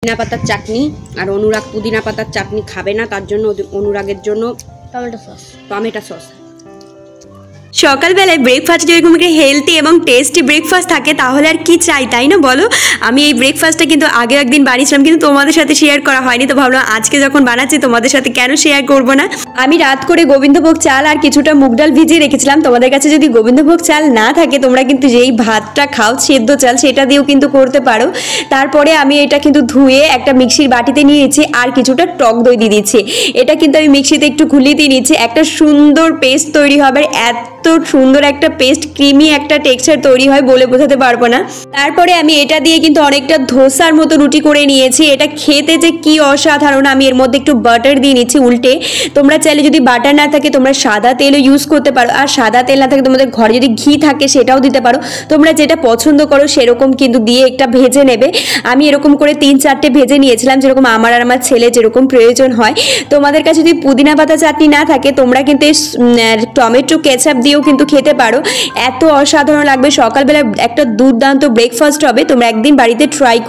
পুদিনা পাতার চাটনি আর অনুরাগ পুদিনা পাতার চাটনি খাবে না, তার জন্য অনুরাগের জন্য টমেটো সস। সকালবেলায় ব্রেকফাস্ট যেরকম একটা হেলদি এবং টেস্টি ব্রেকফাস্ট থাকে তাহলে আর কি চাই, তাই না বলো? আমি এই ব্রেকফাস্টটা কিন্তু আগে একদিন বানিয়েছিলাম, কিন্তু তোমাদের সাথে শেয়ার করা হয়নি, তো ভাবলাম আজকে যখন বানাচ্ছি তোমাদের সাথে কেন শেয়ার করবো না। আমি রাত করে গোবিন্দভোগ চাল আর কিছুটা মুগ ডাল ভিজিয়ে রেখেছিলাম। তোমাদের কাছে যদি গোবিন্দভোগ চাল না থাকে তোমরা কিন্তু যেই ভাতটা খাও সেদ্ধ চাল সেটা দিয়েও কিন্তু করতে পারো। তারপরে আমি এটা কিন্তু ধুয়ে একটা মিক্সির বাটিতে নিয়েছি আর কিছুটা টক দই দিয়ে দিচ্ছি। এটা কিন্তু আমি মিক্সিতে একটু ঘুলিয়ে দিয়ে নিচ্ছি, একটা সুন্দর পেস্ট তৈরি হবে। এত সুন্দর একটা পেস্ট, ক্রিমি একটা টেক্সচার তৈরি হয়, বলে বোঝাতে পারবো না। তারপরে আমি এটা দিয়ে কিন্তু অনেকটা ধোসার মতো রুটি করে নিয়েছি। এটা খেতে যে কি অসাধারণ। আমি এর মধ্যে একটু বাটার দিয়ে নিচ্ছি উল্টে। তোমরা চাইলে যদি বাটার না থাকে তোমরা সাদা তেলও ইউজ করতে পারো, আর সাদা তেল না থাকে তোমাদের ঘরে যদি ঘি থাকে সেটাও দিতে পারো। তোমরা যেটা পছন্দ করো সেরকম কিন্তু দিয়ে একটা ভেজে নেবে। আমি এরকম করে 3-4টে ভেজে নিয়েছিলাম, যেরকম আমার আর আমার ছেলে যেরকম প্রয়োজন হয়। তোমাদের কাছে যদি পুদিনা পাতা চাটনি না থাকে তোমরা কিন্তু টমেটো কেচাপ দিয়েও কিন্তু খেতে পারো। এত অসাধারণ লাগবে, সকালবেলা একটা দুর্দান্ত ব্রেকফাস্ট হবে। তোমরা একদিন বাড়িতে ট্রাই করে